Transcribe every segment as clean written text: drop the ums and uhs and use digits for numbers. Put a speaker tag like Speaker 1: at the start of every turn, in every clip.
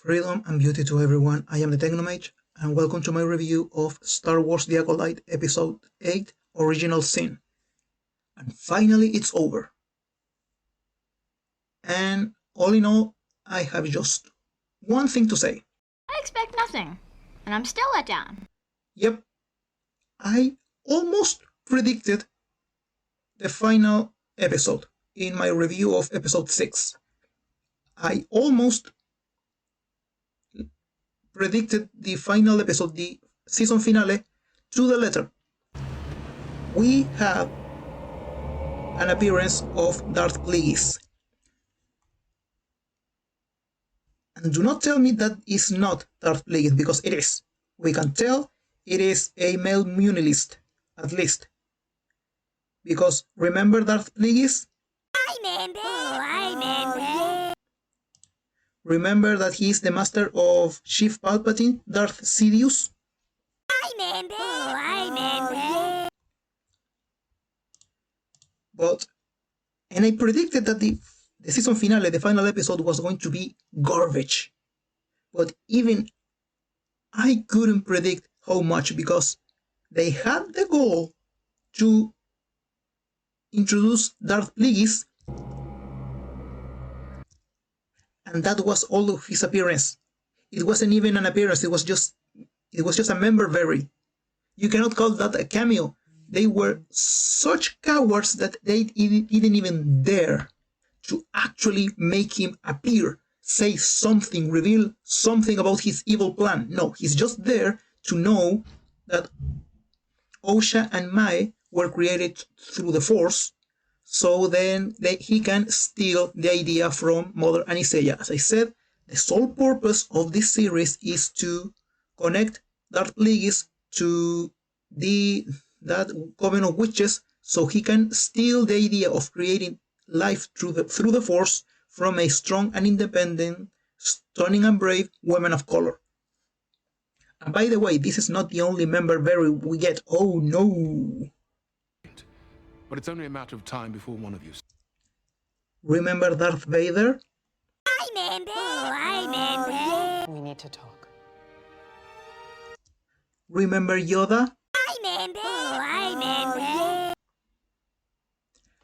Speaker 1: Freedom and beauty to everyone, I am the Technomage, and welcome to my review of Star Wars The Acolyte Episode 8 Original Sin. And finally it's over. And all in all, I have just one thing to say.
Speaker 2: I expect nothing, and I'm still let down.
Speaker 1: Yep, I almost predicted the final episode in my review of Episode 6. I almost predicted the final episode, the season finale, to the letter. We have an appearance of Darth Plagueis. And do not tell me that is not Darth Plagueis, because it is. We can tell it is a male Munilist, at least. Because remember Darth Plagueis?
Speaker 2: I remember.
Speaker 1: Remember that he is the master of Chief Palpatine, Darth Sidious?
Speaker 2: I remember.
Speaker 1: And I predicted that the season finale, the final episode, was going to be garbage. But even I couldn't predict how much, because they had the goal to introduce Darth Plagueis, and that was all of his appearance. It wasn't even an appearance, it was just a member berry. You cannot call that a cameo. They were such cowards that they didn't even dare to actually make him appear, say something, reveal something about his evil plan. No, he's just there to know that Osha and Mai were created through the Force, so then he can steal the idea from Mother Aniseya. As I said, the sole purpose of this series is to connect Darth Plagueis to that coven of witches, so he can steal the idea of creating life through the Force from a strong and independent, stunning and brave woman of color. And by the way, this is not the only member berry we get. Oh no!
Speaker 3: But it's only a matter of time before one of you.
Speaker 1: Remember Darth Vader?
Speaker 2: I remember.
Speaker 4: We need to talk.
Speaker 1: Remember Yoda?
Speaker 2: I remember.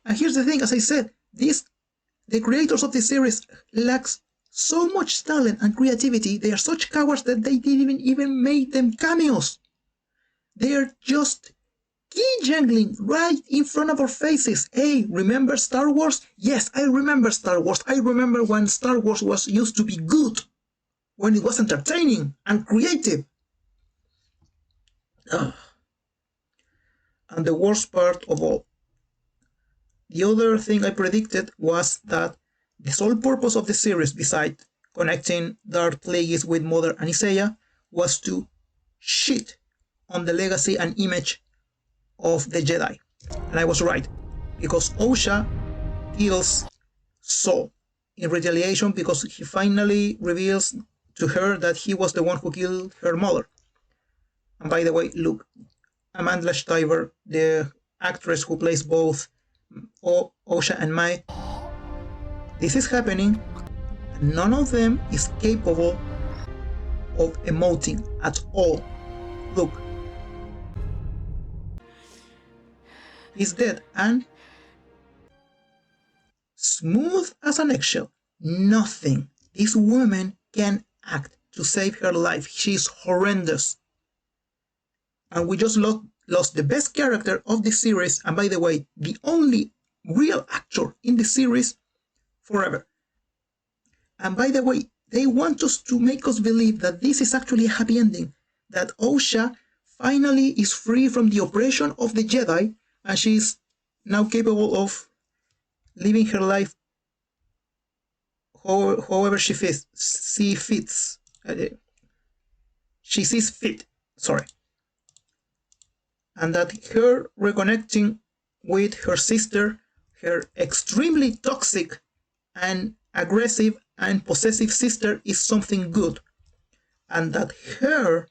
Speaker 1: And here's the thing, as I said, the creators of this series lacks so much talent and creativity. They are such cowards that they didn't even make them cameos. They are just key jangling right in front of our faces. Hey, remember Star Wars? Yes, I remember Star Wars. I remember when Star Wars was used to be good, when it was entertaining and creative. And the worst part of all, the other thing I predicted was that the sole purpose of the series, besides connecting Darth Plagueis with Mother Aniseya, was to shit on the legacy and image of the Jedi. And I was right, because Osha kills Saul in retaliation, because he finally reveals to her that he was the one who killed her mother. And by the way, look, Amanda Stiver, the actress who plays both Osha and Mai, this is happening, and none of them is capable of emoting at all. Look, he's dead and smooth as an eggshell. Nothing this woman can act to save her life. She's horrendous. And we just lost the best character of the series, and by the way, the only real actor in the series forever. And by the way, they want us to make us believe that this is actually a happy ending, that Osha finally is free from the oppression of the Jedi, and she is now capable of living her life however she fits. She sees fit. Sorry. And that her reconnecting with her sister, her extremely toxic and aggressive and possessive sister, is something good. And that her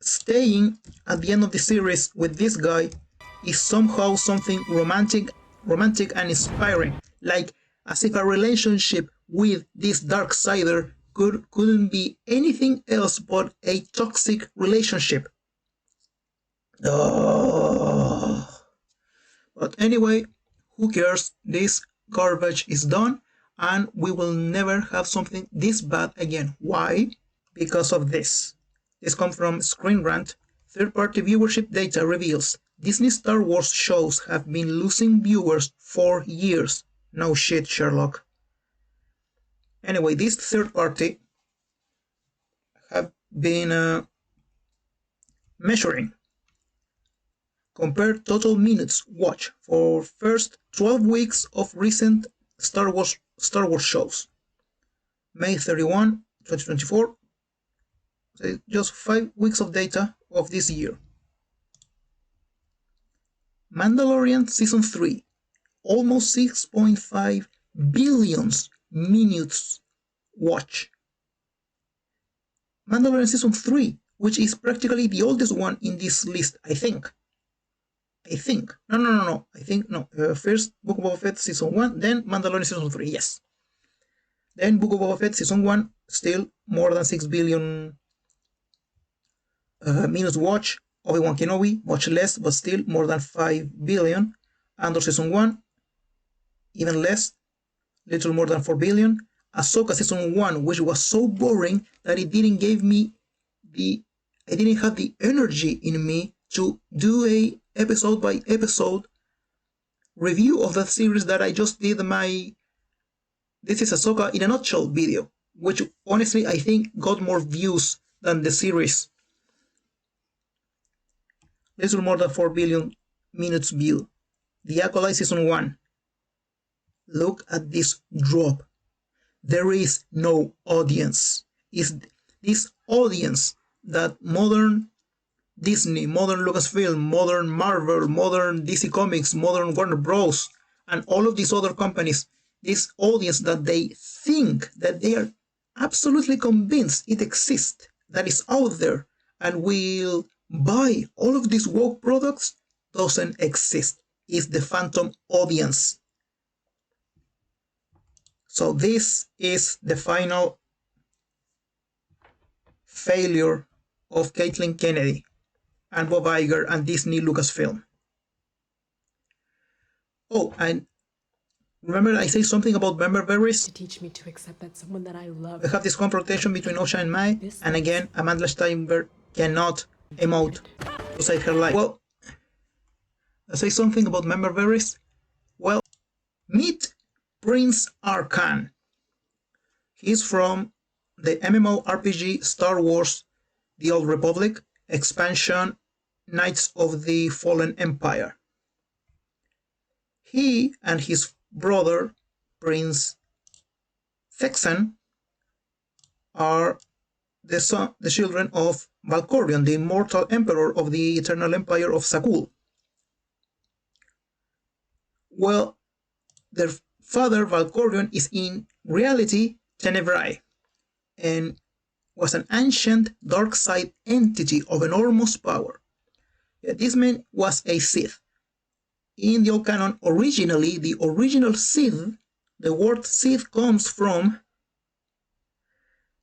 Speaker 1: staying at the end of the series with this guy is somehow something romantic and inspiring. Like as if a relationship with this Darksider couldn't be anything else but a toxic relationship. Oh. But anyway, who cares? This garbage is done, and we will never have something this bad again. Why? Because of this. This comes from Screen Rant. Third-party viewership data reveals Disney Star Wars shows have been losing viewers for years. No shit, Sherlock. Anyway, this third party have been measuring compare total minutes watched for first 12 weeks of recent Star Wars shows. May 31, 2024. Just 5 weeks of data of this year. Mandalorian Season 3. Almost 6.5 billion minutes watched. Mandalorian Season 3, which is practically the oldest one in this list, I think. No. First Book of Boba Fett Season 1, then Mandalorian Season 3, yes. Then Book of Boba Fett Season 1, still more than 6 billion minutes watched. Obi-Wan Kenobi, much less, but still more than 5 billion. Andor Season 1, even less, little more than 4 billion. Ahsoka Season 1, which was so boring that it didn't give me I didn't have the energy in me to do a episode by episode review of that series that I just did my This is Ahsoka in a Nutshell video, which honestly I think got more views than the series. Little more than 4 billion minutes viewed. The Acolyte Season 1. Look at this drop. There is no audience. It's this audience that modern Disney, modern Lucasfilm, modern Marvel, modern DC Comics, modern Warner Bros., and all of these other companies, this audience that they think, that they are absolutely convinced it exists, that is out there, and will buy all of these woke products, doesn't exist. It's the phantom audience. So this is the final failure of Caitlin Kennedy and Bob Iger and Disney Lucasfilm. Oh, and remember I say something about member berries?
Speaker 4: To teach me to accept that someone that I love.
Speaker 1: We have this confrontation between Osha and Mai, and again, Amanda Steinberg cannot emote to save her life. Well, I say something about member berries. Well, meet Prince Arkan. He's from the MMORPG Star Wars The Old Republic expansion Knights of the Fallen Empire. He and his brother, Prince Thexan, are the children of Valkorion, the immortal emperor of the Eternal Empire of Sakul. Well, their father, Valkorion, is in reality Tenebrae, and was an ancient dark side entity of enormous power. This man was a Sith. In the old canon, originally, the original Sith, the word Sith comes from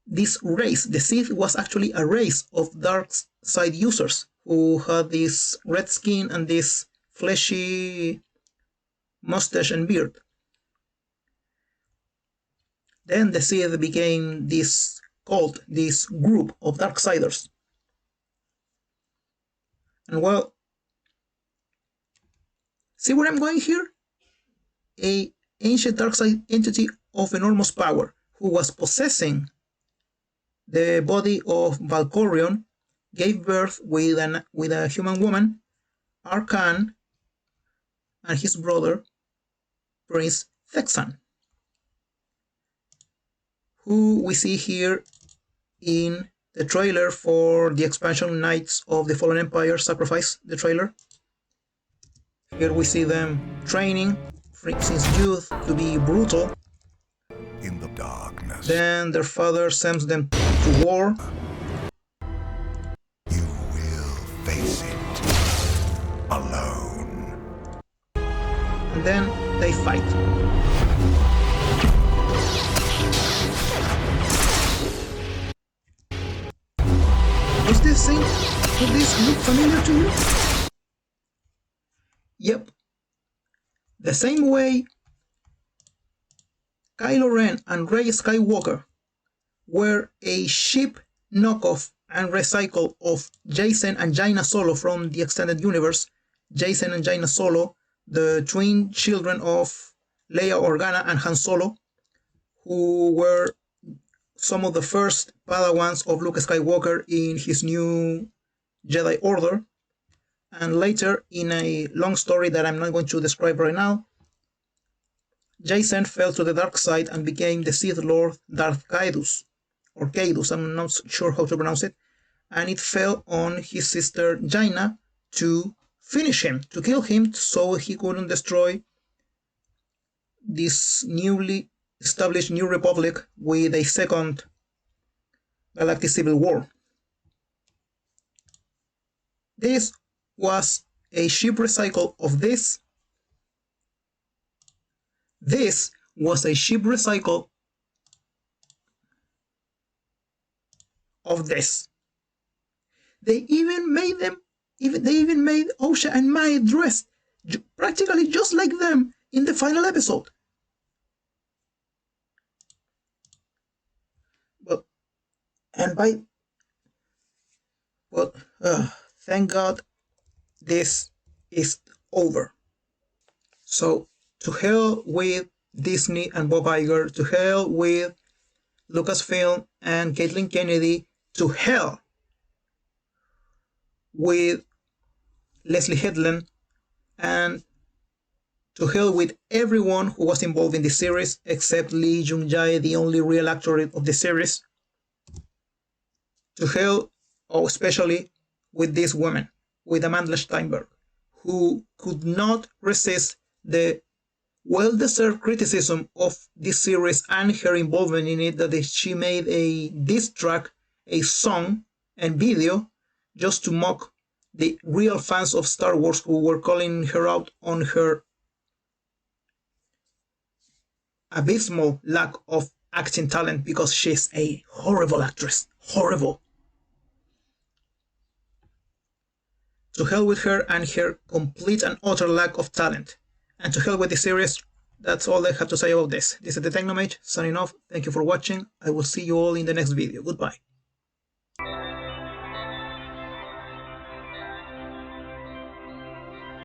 Speaker 1: this race. The Sith was actually a race of dark side users who had this red skin and this fleshy mustache and beard. Then the Sith became this cult, this group of Darksiders. And well, see where I'm going here? A ancient Darkside entity of enormous power who was possessing the body of Valkorion gave birth with a human woman, Arkan, and his brother, Prince Thexan, who we see here in the trailer for the expansion Knights of the Fallen Empire Sacrifice, the trailer. Here we see them training since youth to be brutal.
Speaker 5: In the darkness,
Speaker 1: Then their father sends them to war.
Speaker 5: you will face it alone.
Speaker 1: And then they fight. Does this look familiar to you? Yep. The same way Kylo Ren and Rey Skywalker were a cheap knockoff and recycle of Jacen and Jaina Solo from the extended universe. Jacen and Jaina Solo, the twin children of Leia Organa and Han Solo, who were some of the first Padawans of Luke Skywalker in his new Jedi Order. And later, in a long story that I'm not going to describe right now, Jacen fell to the dark side and became the Sith Lord Darth Caedus, or Caedus, I'm not sure how to pronounce it, and it fell on his sister Jaina to finish him, to kill him, so he couldn't destroy this newly established New Republic with a second Galactic Civil War. This was a cheap recycle of this. This was a cheap recycle of this. They even made Osha and Mai dressed practically just like them in the final episode. Thank God this is over. So, to hell with Disney and Bob Iger, to hell with Lucasfilm and Kathleen Kennedy, to hell with Leslie Headland, and to hell with everyone who was involved in the series except Lee Jung-jae, the only real actor of the series. To hell, especially with this woman, with Amanda Steinberg, who could not resist the well-deserved criticism of this series and her involvement in it, that she made a diss track, a song and video just to mock the real fans of Star Wars, who were calling her out on her abysmal lack of acting talent, because she's a horrible actress. Horrible. To hell with her and her complete and utter lack of talent. And to hell with the series. That's all I have to say about this. This is the Technomage, signing off. Thank you for watching. I will see you all in the next video. Goodbye.